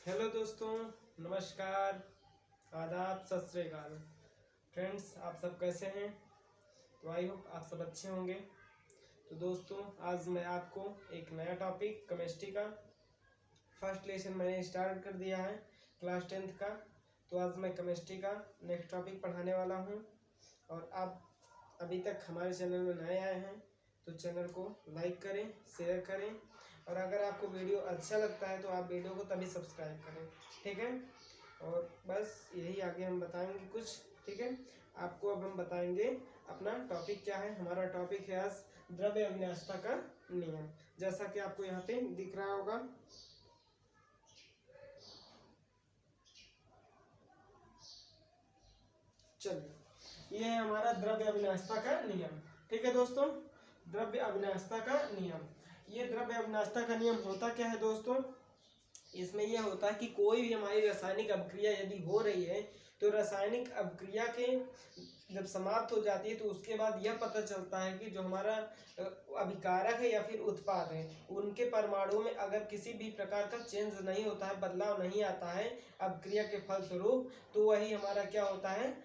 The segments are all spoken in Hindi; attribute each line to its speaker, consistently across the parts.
Speaker 1: हेलो दोस्तों, नमस्कार, आदाब, सत श्री अकाल। फ्रेंड्स, आप सब कैसे हैं? तो आई होप आप सब अच्छे होंगे। तो दोस्तों, आज मैं आपको एक नया टॉपिक केमिस्ट्री का फर्स्ट लेसन मैंने स्टार्ट कर दिया है क्लास 10th का। तो आज मैं केमिस्ट्री का नेक्स्ट टॉपिक पढ़ाने वाला हूं। और आप अभी तक हमारे चैनल में नए आए हैं तो चैनल को लाइक करें, शेयर करें, और अगर आपको वीडियो अच्छा लगता है तो आप वीडियो को तभी सब्सक्राइब करें, ठीक है। और बस यही आगे हम बताएंगे कुछ, ठीक है। आपको अब हम बताएंगे अपना टॉपिक क्या है। हमारा टॉपिक है आज द्रव्य अविनाशिता का नियम, जैसा कि आपको यहाँ पे दिख रहा होगा। चलिए, ये है हमारा द्रव्य अविनाशिता का नियम, ठीक है दोस्तों। द्रव्य अविनाशिता का नियम, ये द्रव्य अविनाशिता का नियम होता क्या है दोस्तों? इसमें यह होता है कि कोई भी हमारी रासायनिक अभिक्रिया यदि हो रही है तो रासायनिक अभिक्रिया के जब समाप्त हो जाती है तो उसके बाद यह पता चलता है कि जो हमारा अभिकारक है या फिर उत्पाद है, उनके परमाणुओं में अगर किसी भी प्रकार का चेंज नहीं होता है, बदलाव नहीं आता है अभिक्रिया के फलस्वरूप, तो वही हमारा क्या होता है,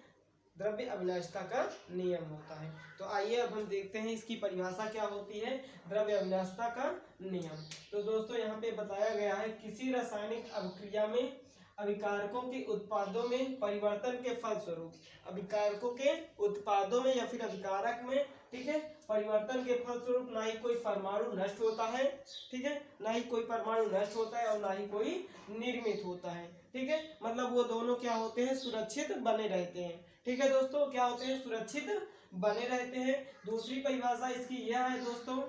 Speaker 1: द्रव्य अविनाशिता का नियम होता है। तो आइए अब हम देखते हैं इसकी परिभाषा क्या होती है द्रव्य अविनाशिता का नियम। तो दोस्तों, यहाँ पे बताया गया है किसी रासायनिक अभिक्रिया में अभिकारकों के उत्पादों में परिवर्तन के फलस्वरूप, अभिकारकों के उत्पादों में या फिर अभिकारक में, ठीक है, परिवर्तन के फलस्वरूप ना ही कोई परमाणु नष्ट होता है, ठीक है, ना ही कोई परमाणु नष्ट होता है और ना ही कोई निर्मित होता है, ठीक है। मतलब वो दोनों क्या होते हैं, सुरक्षित बने रहते हैं, ठीक है दोस्तों। क्या होते हैं, सुरक्षित बने रहते हैं। दूसरी परिभाषा इसकी यह है दोस्तों,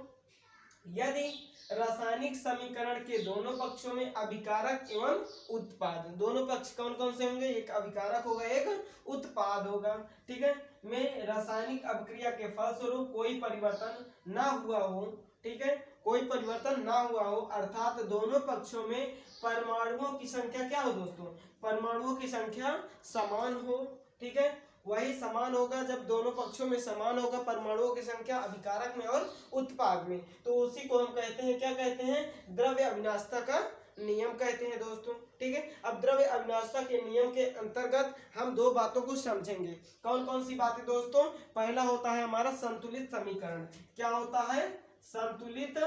Speaker 1: यदि रासायनिक समीकरण के दोनों पक्षों में अभिकारक एवं उत्पाद, दोनों पक्ष कौन कौन से होंगे, एक अभिकारक होगा एक उत्पाद होगा, ठीक है, में रासायनिक अभिक्रिया के फलस्वरूप कोई परिवर्तन ना हुआ हो, ठीक है, कोई परिवर्तन ना हुआ हो, अर्थात दोनों पक्षों में परमाणुओं की संख्या क्या हो दोस्तों, परमाणुओं की संख्या समान हो, ठीक है। वही समान होगा जब दोनों पक्षों में समान होगा परमाणुओं की संख्या अभिकारक में और उत्पाद में, तो उसी को हम कहते हैं, क्या कहते हैं, द्रव्य अविनाशिता का नियम कहते हैं दोस्तों, ठीक है। अब द्रव्य अविनाशिता के नियम के अंतर्गत हम दो बातों को समझेंगे। कौन कौन सी बातें दोस्तों? पहला होता है हमारा संतुलित समीकरण। क्या होता है? संतुलित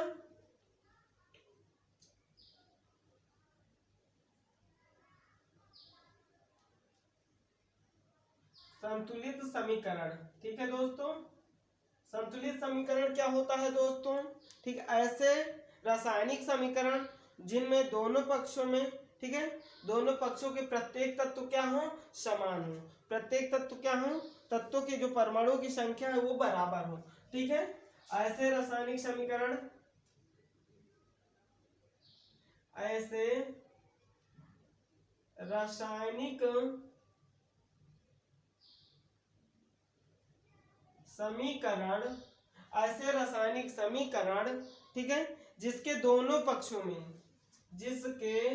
Speaker 1: संतुलित समीकरण, ठीक है दोस्तों। संतुलित समीकरण क्या होता है दोस्तों? ठीक है, ऐसे रासायनिक समीकरण जिनमें दोनों पक्षों में, ठीक है, दोनों पक्षों के प्रत्येक तत्व क्या हो, समान हो, प्रत्येक तत्व क्या हो, तत्वों के जो परमाणुओं की संख्या है वो बराबर हो, ठीक है। ऐसे रासायनिक समीकरण, ऐसे रासायनिक समीकरण, ऐसे रासायनिक समीकरण, ठीक है, जिसके दोनों पक्षों में, जिसके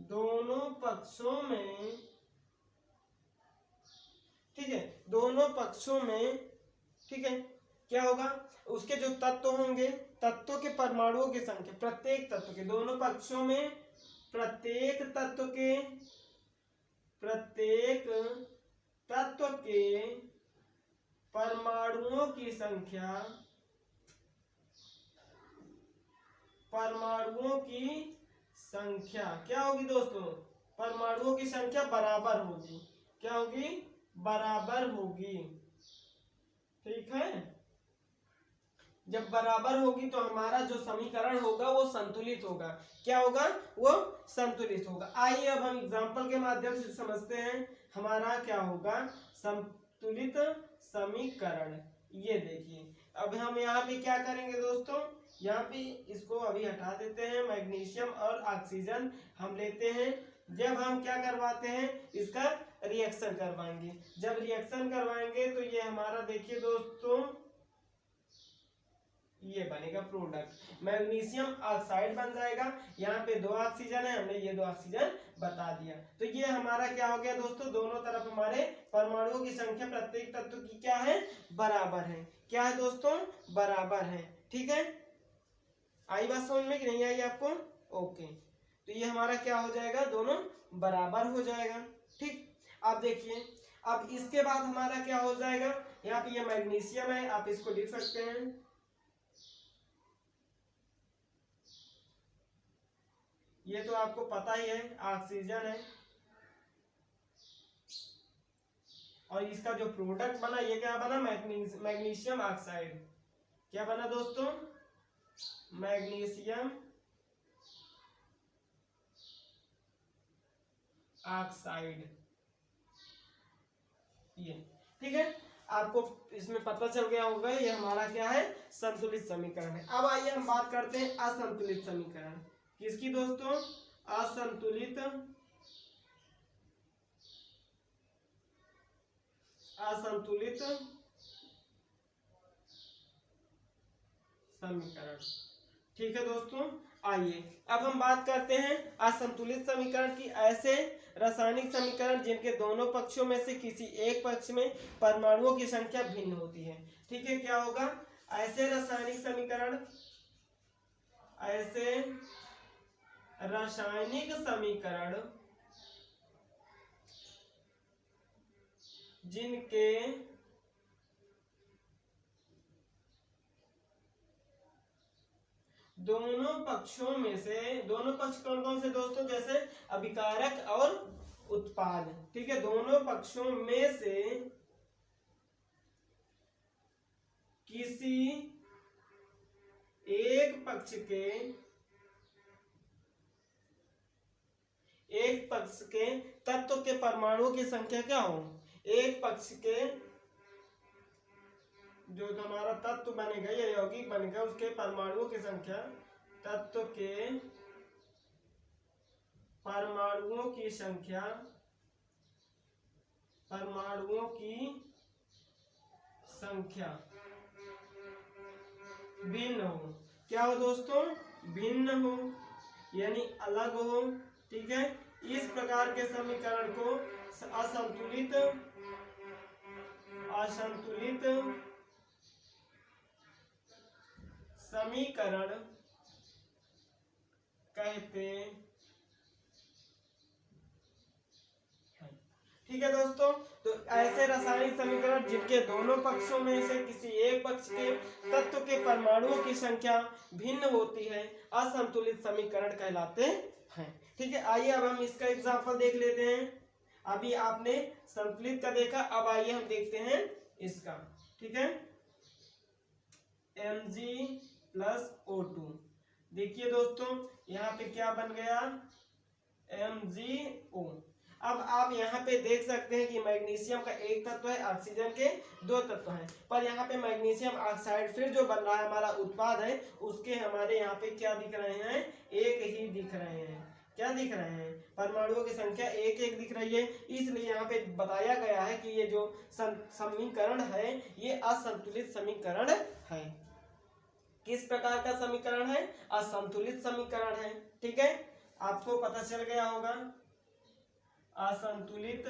Speaker 1: दोनों पक्षों में, ठीक है, दोनों पक्षों में, ठीक है, क्या होगा, उसके जो तत्व होंगे, तत्वों के परमाणुओं की संख्या, प्रत्येक तत्व के, दोनों पक्षों में प्रत्येक तत्व के, प्रत्येक तत्व के परमाणुओं की संख्या, परमाणुओं की संख्या क्या होगी दोस्तों, परमाणुओं की संख्या बराबर होगी, क्या होगी, बराबर होगी, ठीक है। जब बराबर होगी तो हमारा जो समीकरण होगा वो संतुलित होगा, क्या होगा, वो संतुलित होगा। आइए अब हम एग्जांपल के माध्यम से समझते हैं हमारा क्या होगा संतुलित समीकरण। ये देखिए, अब हम यहाँ पे क्या करेंगे दोस्तों, यहाँ पे इसको अभी हटा देते हैं, मैग्नीशियम और ऑक्सीजन हम लेते हैं। जब हम क्या करवाते हैं, इसका रिएक्शन करवाएंगे, जब रिएक्शन करवाएंगे तो ये हमारा देखिए दोस्तों, ये बनेगा प्रोडक्ट, मैग्नीशियम ऑक्साइड बन जाएगा। यहाँ पे 2 ऑक्सीजन है, हमने ये 2 ऑक्सीजन बता दिया। तो ये हमारा क्या हो गया दोस्तों, दोनों तरफ हमारे परमाणुओं की संख्या प्रत्येक तत्व की क्या है, बराबर है, क्या है दोस्तों, बराबर है, ठीक है। आई बात समझ में कि नहीं आई आपको? ओके, तो ये हमारा क्या हो जाएगा, दोनों बराबर हो जाएगा। ठीक, अब देखिए, अब इसके बाद हमारा क्या हो जाएगा, यहाँ पे ये मैग्नीशियम है, आप इसको लिख सकते हैं, ये तो आपको पता ही है, ऑक्सीजन है, और इसका जो प्रोडक्ट बना ये क्या बना, मैग्नीशियम ऑक्साइड। क्या बना दोस्तों, मैग्नीशियम ऑक्साइड। ये ठीक है, आपको इसमें पता चल गया होगा ये हमारा क्या है, संतुलित समीकरण है। अब आइए हम बात करते हैं असंतुलित समीकरण। किसकी दोस्तों, असंतुलित समीकरण। ठीक है दोस्तों, आइए अब हम बात करते हैं असंतुलित समीकरण की। ऐसे रासायनिक समीकरण जिनके दोनों पक्षों में से किसी एक पक्ष में परमाणुओं की संख्या भिन्न होती है। ठीक है, क्या होगा, ऐसे रासायनिक समीकरण, ऐसे रासायनिक समीकरण जिनके दोनों पक्षों में से, दोनों पक्ष कौन कौन से दोस्तों, जैसे अभिकारक और उत्पाद। ठीक है, दोनों पक्षों में से किसी एक पक्ष के तत्व के परमाणुओं की संख्या क्या हो, एक पक्ष के जो हमारा तत्व बनेगा या यौगिक बनेगा उसके परमाणुओं की संख्या, तत्व के परमाणुओं की संख्या, परमाणुओं की संख्या भिन्न हो। क्या हो दोस्तों, भिन्न हो, यानी अलग हो। ठीक है, इस प्रकार के समीकरण को असंतुलित समीकरण कहते हैं। ठीक है दोस्तों, तो ऐसे रासायनिक समीकरण जिनके दोनों पक्षों में से किसी एक पक्ष के तत्व के परमाणुओं की संख्या भिन्न होती है, असंतुलित समीकरण कहलाते हैं। ठीक है, आइए अब हम इसका एग्जांपल देख लेते हैं। अभी आपने संतुलित का देखा, अब आइए हम देखते हैं इसका। ठीक है, Mg+O2। देखिए दोस्तों, यहाँ पे क्या बन गया, MgO। अब आप यहाँ पे देख सकते हैं कि मैग्नीशियम का एक तत्व है, ऑक्सीजन के दो तत्व हैं, पर यहाँ पे मैग्नीशियम ऑक्साइड फिर जो बन रहा है हमारा उत्पाद है, उसके हमारे यहाँ पे क्या दिख रहे हैं, एक ही दिख रहे हैं। क्या दिख रहे हैं, परमाणुओं की संख्या एक एक दिख रही है। इसलिए यहाँ पे बताया गया है कि ये जो समीकरण है ये असंतुलित समीकरण है। किस प्रकार का समीकरण है, असंतुलित समीकरण है। ठीक है, आपको पता चल गया होगा, असंतुलित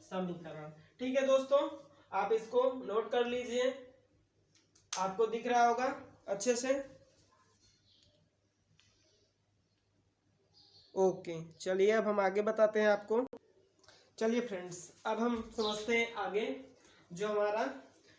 Speaker 1: समीकरण। ठीक है दोस्तों, आप इसको नोट कर लीजिए, आपको दिख रहा होगा अच्छे से। ओके, चलिए अब हम आगे बताते हैं आपको। चलिए फ्रेंड्स, अब हम समझते हैं आगे जो हमारा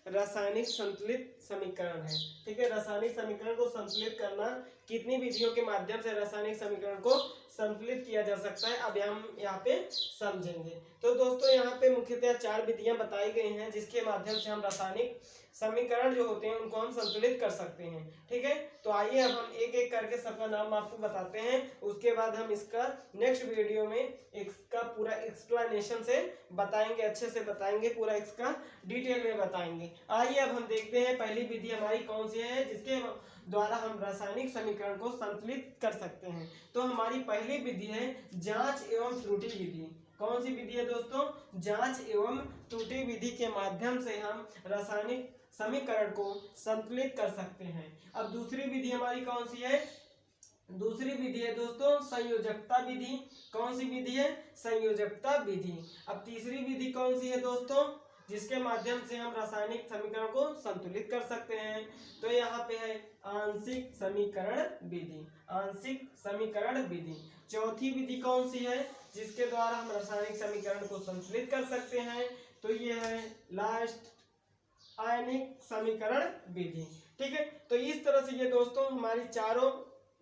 Speaker 1: रासायनिक संतुलित समीकरण है। ठीक है, रासायनिक समीकरण को संतुलित करना, कितनी विधियों के माध्यम से रासायनिक समीकरण को संतुलित किया जा सकता है, अब हम यहाँ पे समझेंगे। तो दोस्तों, यहाँ पे मुख्यतः 4 विधियां बताई गई हैं जिसके माध्यम से हम रासायनिक समीकरण जो होते हैं उनको हम संतुलित कर सकते हैं। ठीक है, तो आइए अब हम एक एक करके सबका नाम आपको बताते हैं, उसके बाद हम इसका नेक्स्ट वीडियो में इसका पूरा एक्सप्लेनेशन से बताएंगे, अच्छे से बताएंगे, पूरा इसका डिटेल में बताएंगे। आइए अब हम देखते हैं पहली विधि हमारी कौन सी है जिसके द्वारा हम रासायनिक समीकरण को संतुलित कर सकते हैं। तो हमारी पहली विधि है जांच एवं त्रुटि विधि। कौन सी विधि है दोस्तों, जांच एवं त्रुटि विधि के माध्यम से हम रासायनिक समीकरण को संतुलित कर सकते हैं। अब दूसरी विधि हमारी कौन सी है, दूसरी विधि है दोस्तों संयोजकता विधि। कौन सी विधि है? संयोजकता विधि। अब तीसरी विधि कौन सी है दोस्तों, जिसके माध्यम से हम रासायनिक समीकरण को संतुलित कर सकते हैं? तो यहाँ पे है आंशिक समीकरण विधि। आंशिक समीकरण विधि। चौथी विधि कौन सी है जिसके द्वारा हम रासायनिक समीकरण को संतुलित कर सकते हैं? तो ये है लास्ट आयनिक समीकरण विधि। ठीक है, तो इस तरह से ये दोस्तों हमारी चारों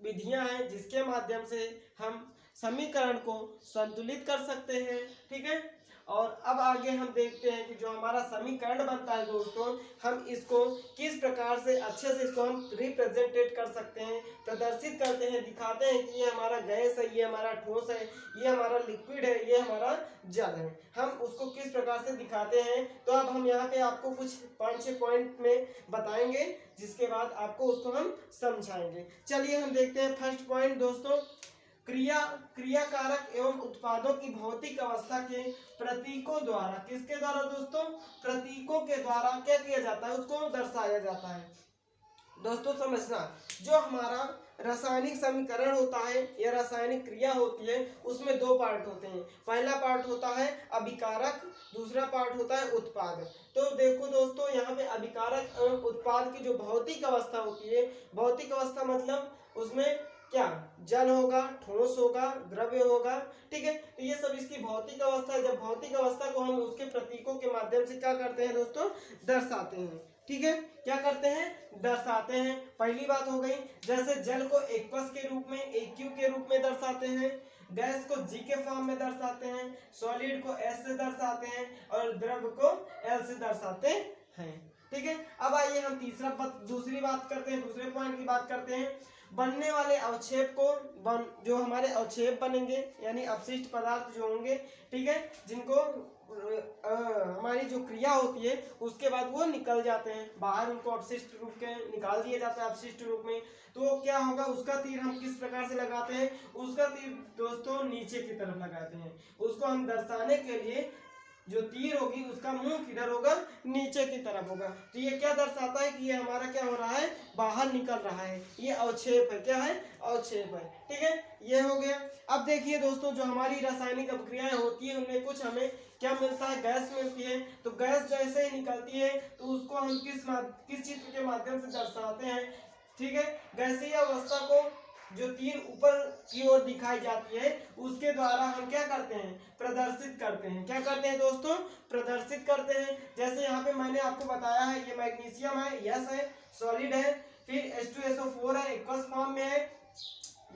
Speaker 1: विधियां हैं जिसके माध्यम से हम समीकरण को संतुलित कर सकते हैं। ठीक है, और अब आगे हम देखते हैं कि जो हमारा समीकरण बनता है दोस्तों, हम इसको किस प्रकार से अच्छे से इसको हम रिप्रेजेंटेट कर सकते हैं, प्रदर्शित करते हैं, दिखाते हैं कि ये हमारा गैस है, ये हमारा ठोस है, ये हमारा लिक्विड है, ये हमारा जल है। हम उसको किस प्रकार से दिखाते हैं, तो अब हम यहाँ पे आपको कुछ 5-6 पॉइंट में बताएंगे, जिसके बाद आपको उसको हम समझाएंगे। चलिए हम देखते हैं फर्स्ट पॉइंट दोस्तों, क्रिया कारक एवं उत्पादों की भौतिक अवस्था के प्रतीकों द्वारा। किसके द्वारा दोस्तों? प्रतीकों के द्वारा क्या किया जाता है, उसको दर्शाया जाता है। दोस्तों समझना, जो हमारा रासायनिक समीकरण होता है या रासायनिक क्रिया होती है, उसमें दो पार्ट होते हैं। पहला पार्ट होता है अभिकारक, दूसरा पार्ट होता है उत्पाद। तो देखो दोस्तों, यहाँ पे अभिकारक एवं उत्पाद की जो भौतिक अवस्था होती है, भौतिक अवस्था मतलब उसमें क्या जल होगा, ठोस होगा, द्रव्य होगा। ठीक है, तो ये सब इसकी भौतिक अवस्था है। जब भौतिक अवस्था को हम उसके प्रतीकों के माध्यम से क्या करते हैं दोस्तों, दर्शाते हैं। ठीक है, क्या करते हैं, दर्शाते हैं। पहली बात हो गई, जैसे जल को एक्वस के रूप में, एक्यू के रूप में दर्शाते हैं, गैस को जी के फॉर्म में दर्शाते हैं, सॉलिड को एस से दर्शाते हैं और द्रव्य को एल से दर्शाते हैं। ठीक है, अब आइए हम दूसरी बात करते हैं, दूसरे पॉइंट की बात करते हैं। बनने वाले अवक्षेप को जो हमारे अवक्षेप बनेंगे यानी अपशिष्ट पदार्थ जो होंगे, ठीक है, जिनको हमारी जो क्रिया होती है उसके बाद वो निकल जाते हैं बाहर, उनको अपशिष्ट रूप के निकाल दिया जाता है अपशिष्ट रूप में। तो क्या होगा, उसका तीर हम किस प्रकार से लगाते हैं, उसका तीर दोस्तों नीचे की तरफ लगाते हैं। उसको हम दर्शाने के लिए जो तीर होगी उसका मुंह किधर होगा, नीचे की तरफ होगा। तो ये क्या दर्शाता है कि ये हमारा क्या हो रहा है, बाहर निकल रहा है, ये अवक्षेप है। क्या है, अवक्षेप है। ठीक है, ये हो गया। अब देखिए दोस्तों, जो हमारी रासायनिक अभिक्रियाएं होती है उनमें कुछ हमें क्या मिलता है, गैस मिलती है। तो गैस जैसे ही निकलती है तो उसको हम किस चित्र के माध्यम से दर्शाते हैं। ठीक है, गैसीय अवस्था को जो तीर ऊपर की ओर दिखाई जाती है उसके द्वारा हम क्या करते हैं, प्रदर्शित करते हैं। क्या करते हैं दोस्तों, प्रदर्शित करते हैं। जैसे यहाँ पे मैंने आपको बताया है, ये मैग्नीशियम है, यस है, सॉलिड है, फिर H2SO4 है, एक्वस फॉर्म में है।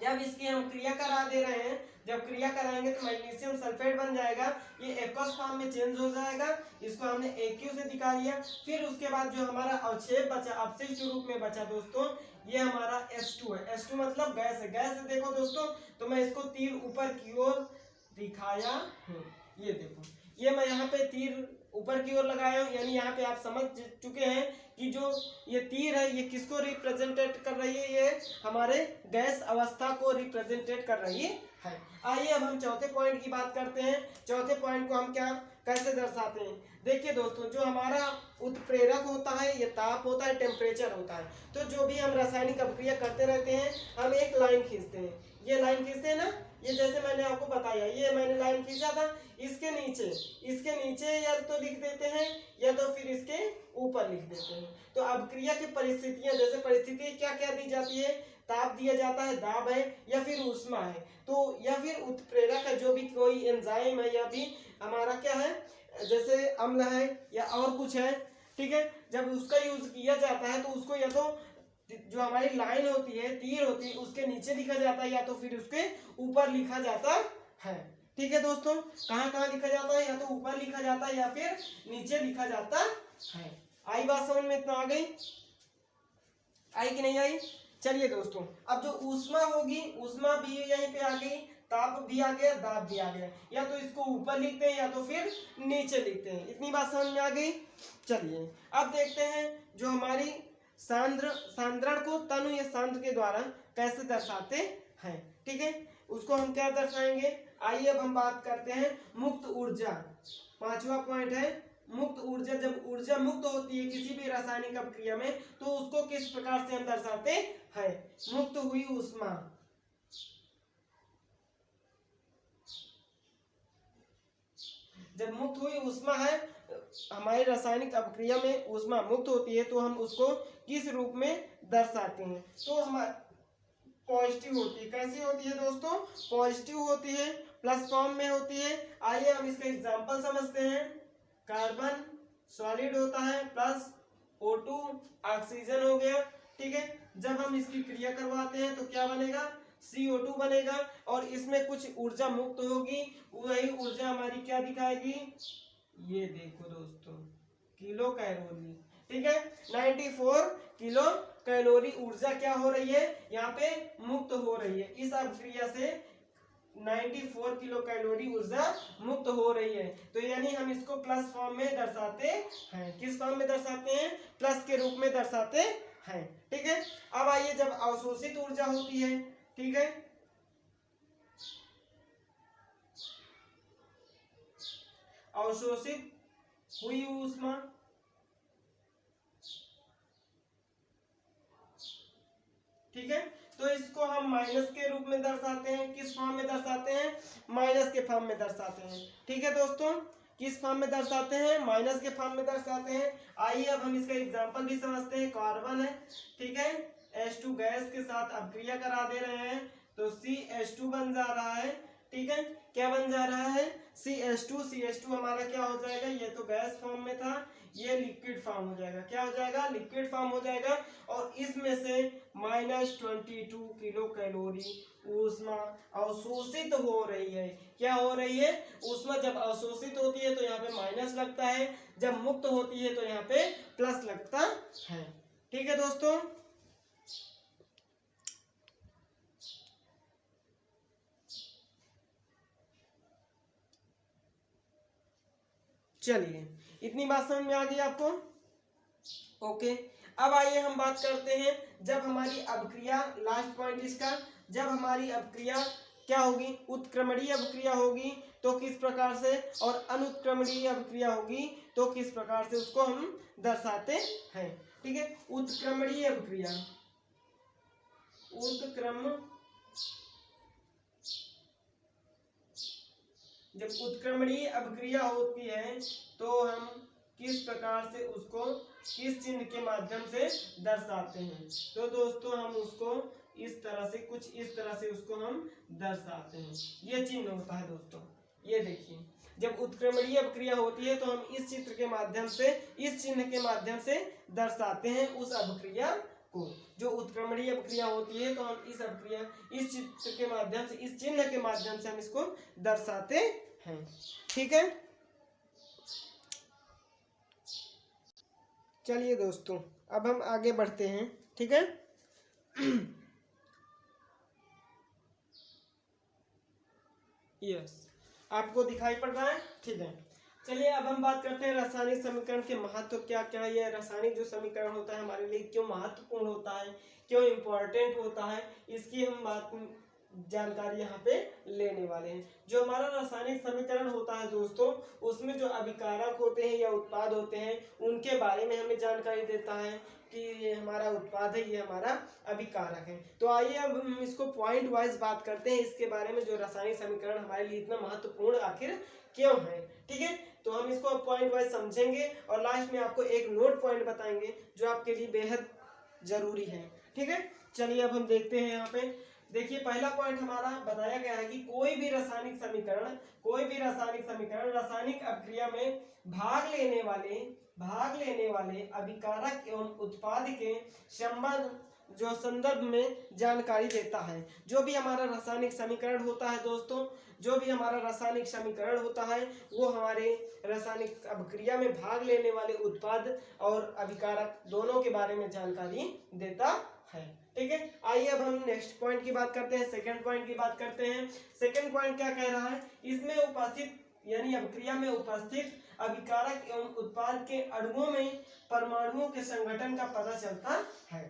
Speaker 1: जब इसकी हम क्रिया करा दे रहे हैं, जब क्रिया कराएंगे तो मैग्नीशियम सल्फेट बन जाएगा, ये एक्वस फॉर्म में चेंज हो जाएगा। इसको हमने AQ से दिखा दिया। फिर उसके बाद जो हमारा अवक्षेप बचा, अपशिष्ट रूप में बचा दोस्तों, ये हमारा H2 है। H2 मतलब गैस है। गैस से देखो दोस्तों, तो मैं इसको तीर ऊपर की ओर दिखाया हूँ। ये देखो, ये मैं यहाँ पे तीर ऊपर की ओर लगाया हूँ, यानी यहाँ पे आप समझ चुके हैं कि जो ये तीर है ये किसको रिप्रेजेंटेट कर रही है, ये हमारे गैस अवस्था को रिप्रेजेंटेट कर रही है। आइए अब हम चौथे पॉइंट की बात करते हैं। चौथे पॉइंट को हम कैसे दर्शाते हैं। देखिए दोस्तों, जो हमारा उत्प्रेरक होता है, ये ताप होता है, टेम्परेचर होता है। तो जो भी हम रासायनिक अभिक्रिया करते रहते हैं, हम एक लाइन खींचते हैं। ये लाइन खींचते हैं ना, ये जैसे मैंने आपको बताया, ये मैंने लाइन खींचा था, इसके नीचे या तो लिख देते हैं या तो फिर इसके ऊपर लिख देते हैं। तो अभिक्रिया की परिस्थितियां, जैसे परिस्थिति क्या क्या दी जाती है, ताप दिया जाता है, दाब है, या फिर ऊष्मा है, तो या फिर उत्प्रेरक है, जो भी कोई एंजाइम है, या भी हमारा क्या है, जैसे अम्ल है या और कुछ है। ठीक है, जब उसका यूज किया जाता है तो उसको या तो जो हमारी लाइन होती है, तीर होती है, उसके नीचे लिखा जाता है या तो फिर उसके ऊपर लिखा जाता है। ठीक है दोस्तों, कहाँ लिखा जाता है, या तो ऊपर लिखा जाता है या फिर नीचे लिखा जाता है। आई बात समझ में, इतना आ गई, आई कि नहीं आई। चलिए दोस्तों, अब जो ऊष्मा होगी, ऊष्मा भी यहीं पे आ गई, ताप भी आ गया, दाब भी आ गया। या तो इसको ऊपर लिखते हैं या तो फिर नीचे लिखते हैं। इतनी बात समझ में आ गई। चलिए अब देखते हैं जो हमारी सांद्रण को तनु या सांद्र के द्वारा कैसे दर्शाते हैं। ठीक है, उसको हम क्या दर्शाएंगे। आइए अब हम बात करते हैं मुक्त ऊर्जा। पांचवा पॉइंट है मुक्त ऊर्जा। जब ऊर्जा मुक्त होती है किसी भी रासायनिक अभिक्रिया में, तो उसको किस प्रकार से हम दर्शाते हैं, मुक्त हुई ऊष्मा। जब मुक्त हुई ऊष्मा है, हमारी रासायनिक अभिक्रिया में ऊष्मा मुक्त होती है तो हम उसको किस रूप में दर्शाते हैं? तो हमारे पॉजिटिव होती है। कैसी होती है दोस्तों? पॉजिटिव होती है, प्लस फॉर्म में होती है। आइए हम इसका एग्जांपल समझते हैं। कार्बन सॉलिड होता है, प्लस O2 ऑक्सीजन हो गया, ठीक है। जब हम इसकी क्रिया करवाते हैं तो क्या बनेगा? CO2 बनेगा, और इसमें कुछ ऊर्जा मुक्त होगी, वही ऊर्जा हमारी क्या दिखाएगी? ये देखो दोस्तों, किलो कैलोरी, ठीक है। 94 किलो कैलोरी ऊर्जा क्या हो रही है? यहाँ पे मुक्त हो रही है। इस अभिक्रिया से 94 किलो कैलोरी ऊर्जा मुक्त हो रही है। तो यानी हम इसको प्लस फॉर्म में दर्शाते हैं। किस फॉर्म में दर्शाते हैं? प्लस के रूप में दर्शाते हैं, ठीक है। अब आइए, जब अवशोषित ऊर्जा होती है, ठीक है, अवशोषित हुई ऊष्मा, ठीक है, तो इसको हम माइनस के रूप में दर्शाते हैं। किस फॉर्म में दर्शाते हैं? माइनस के फॉर्म में दर्शाते हैं, ठीक है दोस्तों। किस फॉर्म में दर्शाते हैं? माइनस के फॉर्म में दर्शाते हैं। आइए अब हम इसका एग्जांपल भी समझते हैं। कार्बन है, ठीक है, H2 गैस के साथ अभिक्रिया करा दे रहे हैं तो CH2 बन जा रहा है, ठीक है। क्या बन जा रहा है? CH2 हमारा क्या हो जाएगा? ये तो गैस फॉर्म में था, ये लिक्विड फॉर्म हो जाएगा। क्या हो जाएगा? लिक्विड फॉर्म हो जाएगा। और इसमें से -22 किलो कैलोरी ऊष्मा अवशोषित हो रही है। क्या हो रही है? ऊष्मा जब अवशोषित होती है तो यहाँ पे माइनस लगता है, जब मुक्त होती है तो यहाँ पे प्लस लगता है, ठीक है दोस्तों। चलिए, इतनी बात समझ में आ गई आपको? ओके। अब आइए हम बात करते हैं, जब हमारी अभिक्रिया, लास्ट पॉइंट इसका, जब हमारी अभिक्रिया क्या होगी? उत्क्रमणीय अभिक्रिया होगी तो किस प्रकार से, और अनुत्क्रमणीय अभिक्रिया होगी तो किस प्रकार से उसको हम दर्शाते हैं, ठीक है। उत्क्रमणीय अभिक्रिया, जब उत्क्रमणीय अभिक्रिया होती है तो हम किस प्रकार से उसको, किस चिन्ह के माध्यम से दर्शाते हैं? तो दोस्तों हम उसको इस तरह से, कुछ इस तरह से उसको हम दर्शाते हैं। ये चिन्ह होता है दोस्तों, ये देखिए। जब उत्क्रमणीय अभिक्रिया होती है तो हम इस चित्र के माध्यम से, इस चिन्ह के माध्यम से दर्शाते हैं उस अभिक्रिया को। जो उत्क्रमणीय अभिक्रिया होती है तो हम इस अभिक्रिया, इस चित्र के माध्यम से, इस चिन्ह के माध्यम से हम इसको दर्शाते हैं, ठीक है। चलिए दोस्तों, अब हम आगे बढ़ते हैं, ठीक है। यस, आपको दिखाई पड़ रहा है? ठीक है। चलिए अब हम बात करते हैं रासायनिक समीकरण के महत्व क्या क्या है। यह रासायनिक जो समीकरण होता है हमारे लिए क्यों महत्वपूर्ण होता है, क्यों इम्पोर्टेंट होता है, इसकी हम जानकारी यहाँ पे लेने वाले हैं। जो हमारा रासायनिक समीकरण होता है दोस्तों, उसमें जो अभिकारक होते हैं या उत्पाद होते हैं उनके बारे में हमें जानकारी देता है कि ये हमारा उत्पाद है, ये हमारा अभिकारक है। तो आइए अब हम इसको पॉइंट वाइज बात करते हैं इसके बारे में, जो रासायनिक समीकरण हमारे लिए इतना महत्वपूर्ण आखिर क्यों है, ठीक है। तो हम इसको पॉइंट वाइज समझेंगे और लास्ट में आपको एक नोट पॉइंट बताएंगे जो आपके लिए बेहद जरूरी है, ठीक है। चलिए अब हम देखते हैं। यहाँ पे देखिए, पहला पॉइंट हमारा बताया गया है कि कोई भी रासायनिक समीकरण रासायनिक अभिक्रिया में भाग लेने वाले अभिकारक एवं उत्पाद के संबंध, जो संदर्भ में जानकारी देता है। जो भी हमारा रासायनिक समीकरण होता है दोस्तों, जो भी हमारा रासायनिक समीकरण होता है वो हमारे रासायनिक अभिक्रिया में भाग लेने वाले उत्पाद और अभिकारक दोनों के बारे में जानकारी देता है, ठीक है। आइए अब हम नेक्स्ट पॉइंट की बात करते हैं, सेकंड पॉइंट की बात करते हैं। सेकंड पॉइंट क्या कह रहा है? इसमें उपस्थित, यानी अभिक्रिया में उपस्थित अभिकारक एवं उत्पाद के अणुओं में परमाणुओं के संगठन का पता चलता है।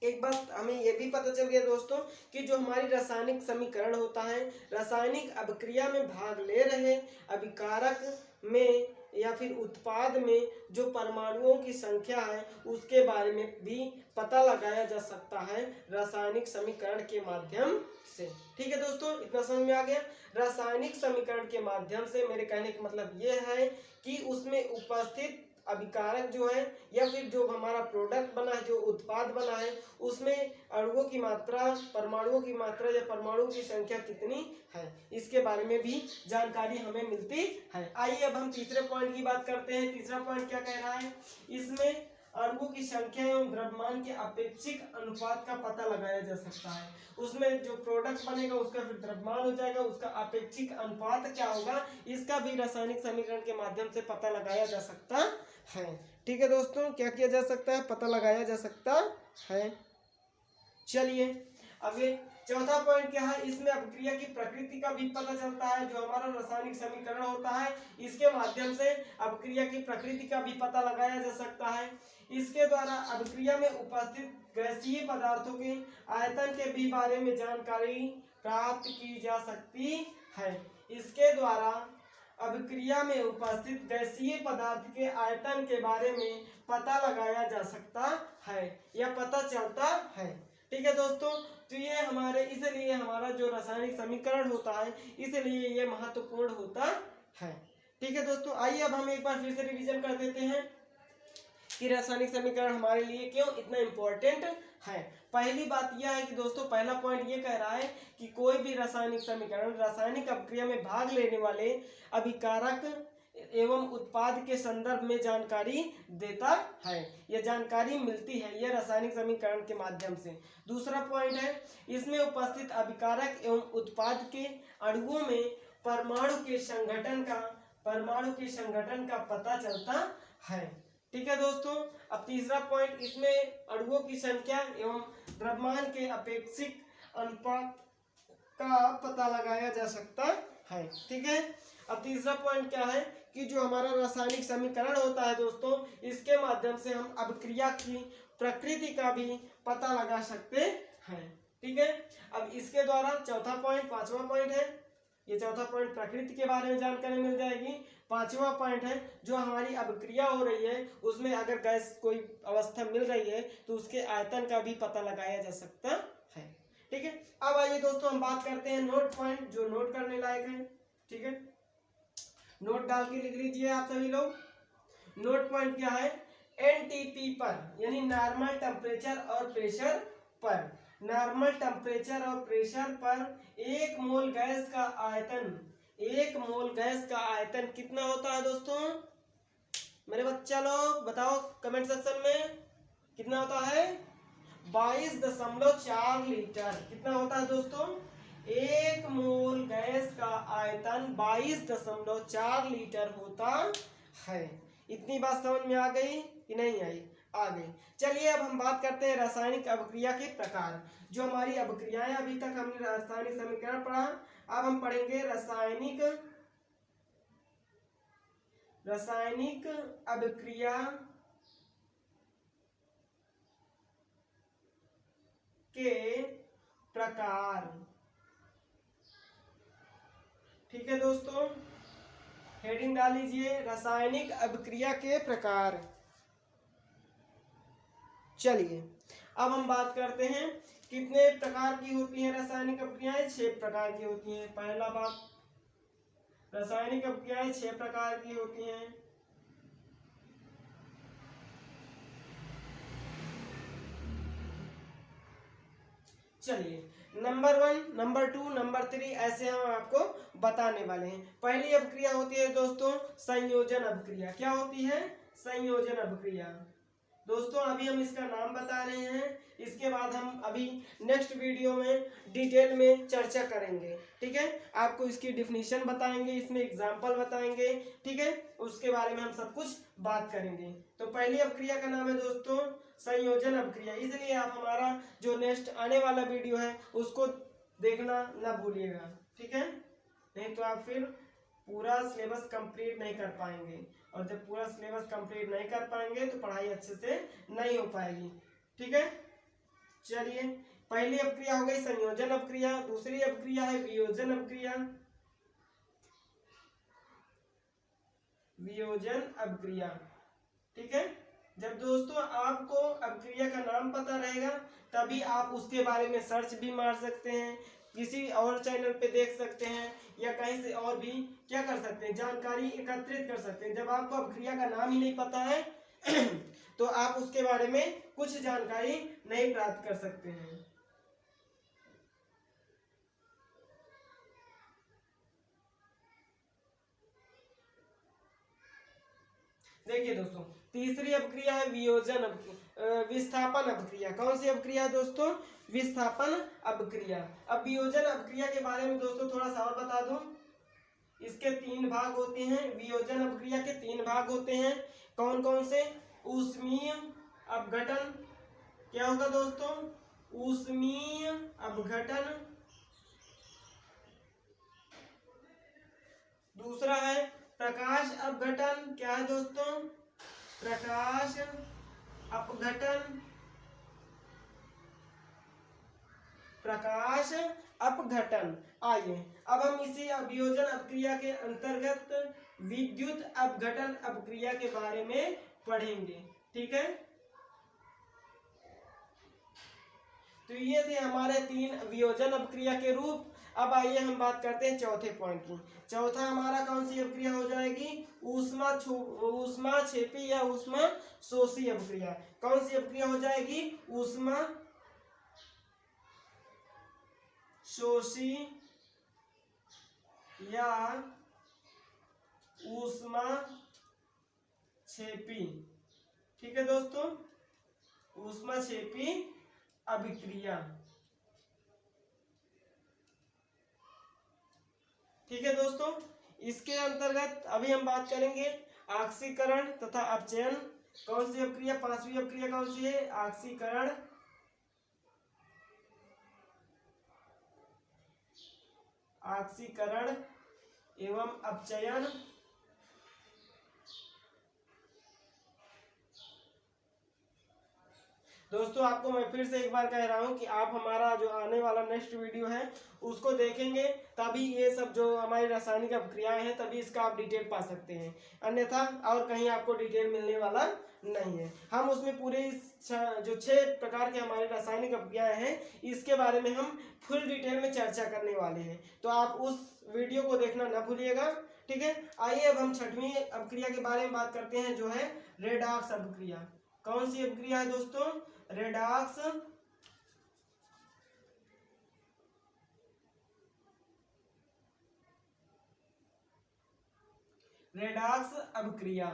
Speaker 1: एक बात हमें यह भी पता चल गया दोस्तों कि जो हमारी रासायनिक समीकरण होता है, रासायनिक अभिक्रिया में भाग ले रहे अभिकारक में या फिर उत्पाद में जो परमाणुओं की संख्या है उसके बारे में भी पता लगाया जा सकता है रासायनिक समीकरण के माध्यम से। ठीक है दोस्तों, इतना समझ में आ गया। रासायनिक समीकरण के माध्यम से मेरे कहने का मतलब ये है कि उसमें उपस्थित अभिकारक जो है या फिर जो हमारा प्रोडक्ट बना है, जो उत्पाद बना है, उसमें अणुओं की मात्रा, परमाणुओं की मात्रा या परमाणु की संख्या कितनी है, इसके बारे में भी जानकारी हमें मिलती है। आइए अब हम तीसरे पॉइंट की बात करते हैं। तीसरा पॉइंट क्या कह रहा है, इसमें अणुओं की संख्या एवं द्रव्यमान के अपेक्षिक अनुपात का पता लगाया जा सकता है। उसमें जो प्रोडक्ट बनेगा उसका फिर द्रव्यमान हो जाएगा, उसका अपेक्षिक अनुपात क्या होगा, इसका भी रासायनिक समीकरण के माध्यम से पता लगाया जा सकता है। ठीक है दोस्तों, क्या किया जा सकता है, पता लगाया जा सकता है। चलिए अब ये चौथा पॉइंट क्या है, इसमें अभिक्रिया की प्रकृति का भी पता चलता है। जो हमारा रासायनिक समीकरण होता है इसके माध्यम से अभिक्रिया की प्रकृति का भी पता लगाया जा सकता है। इसके द्वारा अभिक्रिया में उपस्थित गैसीय पदार्थों के आयतन के भी बारे में जानकारी प्राप्त की जा सकती है। इसके द्वारा अभिक्रिया में उपस्थित गैसीय पदार्थ के आयतन के बारे में पता लगाया जा सकता है या पता चलता है। ठीक है दोस्तों, तो ये हमारे, इसलिए हमारा जो रासायनिक समीकरण होता है इसलिए ये महत्वपूर्ण होता है। ठीक है दोस्तों, आइए अब हम एक बार फिर से रिवीजन कर देते हैं कि रासायनिक समीकरण हमारे लिए क्यों इतना इम्पोर्टेंट है। पहली बात यह है कि दोस्तों, पहला पॉइंट ये कह रहा है कि कोई भी रासायनिक समीकरण रासायनिक अभिक्रिया में भाग लेने वाले अभिकारक एवं उत्पाद के संदर्भ में जानकारी देता है। यह जानकारी मिलती है यह रासायनिक समीकरण के माध्यम से। दूसरा पॉइंट है, इसमें उपस्थित अभिकारक एवं उत्पाद के अणुओं में परमाणु के संगठन का पता चलता है। ठीक है दोस्तों, अब तीसरा पॉइंट, इसमें अणुओं की संख्या एवं द्रव्यमान के अपेक्षिक अनुपात का पता लगाया जा सकता है। ठीक है, अब तीसरा पॉइंट क्या है कि जो हमारा रासायनिक समीकरण होता है दोस्तों, इसके माध्यम से हम अभिक्रिया की प्रकृति का भी पता लगा सकते हैं। ठीक है, अब इसके द्वारा चौथा पॉइंट, पांचवा पॉइंट है, ये चौथा पॉइंट प्रकृति के बारे में जानकारी मिल जाएगी। पांचवा पॉइंट है, जो हमारी अभिक्रिया हो रही है उसमें अगर गैस कोई अवस्था मिल रही है तो उसके आयतन का भी पता लगाया जा सकता है। ठीक है, अब आइए दोस्तों हम बात करते हैं नोट पॉइंट, जो नोट करने लायक है। ठीक है, नोट डाल के लिख लीजिए आप सभी लोग। नोट पॉइंट क्या है, एनटीपी पर यानी नॉर्मल टेम्परेचर और प्रेशर पर, नॉर्मल टेम्परेचर और प्रेशर पर एक मोल गैस का आयतन कितना होता है दोस्तों? मेरे बच्चा लोग बताओ कमेंट सेक्शन में, कितना होता है? 22.4 लीटर। कितना होता है दोस्तों? एक मोल गैस का आयतन 22.4 लीटर होता है। इतनी बात समझ में आ गई कि नहीं आई? आ गई। चलिए अब हम बात करते हैं रासायनिक अभिक्रिया के प्रकार। जो हमारी अभिक्रियाएं, अभी तक हमने रासायनिक समीकरण पढ़ा, अब हम पढ़ेंगे रासायनिक अभिक्रिया के प्रकार। ठीक है दोस्तों, हेडिंग डाल लीजिए, रासायनिक अभिक्रिया के प्रकार। चलिए अब हम बात करते हैं कितने प्रकार की होती हैं रासायनिक अभिक्रियाएं? 6 प्रकार की होती हैं। पहला बात, रासायनिक अभिक्रियाएं 6 प्रकार की होती हैं। चलिए नंबर 1, नंबर 2, नंबर 3 ऐसे हम आपको बताने वाले हैं। पहली अभिक्रिया होती है दोस्तों संयोजन अभिक्रिया। क्या होती है? संयोजन अभिक्रिया। दोस्तों अभी हम इसका नाम बता रहे हैं, इसके बाद हम अभी नेक्स्ट वीडियो में डिटेल में चर्चा करेंगे। ठीक है, आपको इसकी डिफिनीशन बताएंगे, इसमें एग्जाम्पल बताएंगे। ठीक है, उसके बारे में हम सब कुछ बात करेंगे। तो पहली अभिक्रिया का नाम है दोस्तों संयोजन अभिक्रिया। इसलिए आप हमारा जो नेक्स्ट आने वाला वीडियो है उसको देखना ना भूलिएगा। ठीक है, नहीं तो आप फिर पूरा सिलेबस कंप्लीट नहीं कर पाएंगे, और जब पूरा सिलेबस कंप्लीट नहीं कर पाएंगे तो पढ़ाई अच्छे से नहीं हो पाएगी। ठीक है, चलिए पहली अभिक्रिया हो गई संयोजन अभिक्रिया। दूसरी अभिक्रिया है वियोजन अभिक्रिया। वियोजन अभिक्रिया। ठीक है, जब दोस्तों आपको अभिक्रिया का नाम पता रहेगा तभी आप उसके बारे में सर्च भी मार सकते हैं, किसी और चैनल पे देख सकते हैं, या कहीं से और भी क्या कर सकते हैं, जानकारी एकत्रित कर सकते हैं। जब आपको अभिक्रिया का नाम ही नहीं पता है तो आप उसके बारे में कुछ जानकारी नहीं प्राप्त कर सकते हैं। देखिए दोस्तों, तीसरी अभिक्रिया है वियोजन विस्थापन अभिक्रिया। कौन सी अभिक्रिया है दोस्तों? विस्थापन अभिक्रिया। अब वियोजन अभिक्रिया के बारे में दोस्तों थोड़ा सा और बता दूं। इसके 3 भाग होते हैं। वियोजन अभिक्रिया के 3 भाग होते हैं। कौन कौन से? ऊष्मीय अपघटन। क्या होगा दोस्तों? ऊष्मीय अपघटन। दूसरा है प्रकाश अपघटन। क्या है दोस्तों? प्रकाश अपघटन। प्रकाश अपघटन। आइए अब हम इसी वियोजन अभिक्रिया के अंतर्गत विद्युत अपघटन अभिक्रिया के बारे में पढ़ेंगे। ठीक है, तो ये थे हमारे 3 वियोजन अभिक्रिया के रूप। अब आइए हम बात करते हैं चौथे पॉइंट की। चौथा हमारा कौन सी अभिक्रिया हो जाएगी? ऊष्मा छेपी या ऊष्मा शोषी अभिक्रिया। कौन सी अभिक्रिया हो जाएगी? ऊष्मा शोषी या ऊष्मा छेपी। ठीक है दोस्तों, ऊष्मा छेपी अभिक्रिया। ठीक है दोस्तों, इसके अंतर्गत अभी हम बात करेंगे ऑक्सीकरण तथा अपचयन। कौन सी अभिक्रिया? 5वीं अभिक्रिया कौन सी है? ऑक्सीकरण ऑक्सीकरण एवं अपचयन। दोस्तों आपको मैं फिर से एक बार कह रहा हूं कि आप हमारा जो आने वाला नेक्स्ट वीडियो है उसको देखेंगे, तभी ये सब जो हमारी रासायनिक अभिक्रियाएं हैं तभी इसका आप डिटेल पा सकते हैं, अन्यथा और कहीं आपको डिटेल मिलने वाला नहीं है। हम उसमें पूरे जो 6 प्रकार के हमारी रासायनिक अभिक्रियाएं हैं इसके बारे में हम फुल डिटेल में चर्चा करने वाले हैं, तो आप उस वीडियो को देखना ना भूलिएगा। ठीक है, आइए अब हम 6वीं अभिक्रिया के बारे में बात करते हैं, जो है रेडॉक्स अभिक्रिया। कौन सी अभिक्रिया है दोस्तों? रेडॉक्स अभिक्रिया।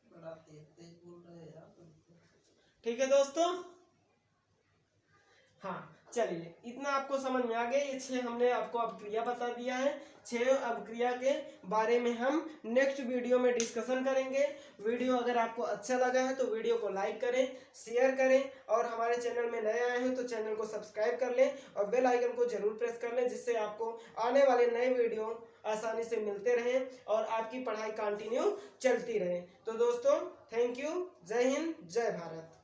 Speaker 1: बड़ा तेज बोल रहे हैं आप। ठीक है दोस्तों, हाँ चलिए, इतना आपको समझ में आ गया। ये 6 हमने आपको अभिक्रिया बता दिया है। 6 अभिक्रिया के बारे में हम नेक्स्ट वीडियो में डिस्कशन करेंगे। वीडियो अगर आपको अच्छा लगा है तो वीडियो को लाइक करें, शेयर करें, और हमारे चैनल में नए आए हैं तो चैनल को सब्सक्राइब कर लें और बेल आइकन को जरूर प्रेस कर लें, जिससे आपको आने वाले नए वीडियो आसानी से मिलते रहें और आपकी पढ़ाई कंटिन्यू चलती रहे। तो दोस्तों थैंक यू, जय हिंद, जय भारत।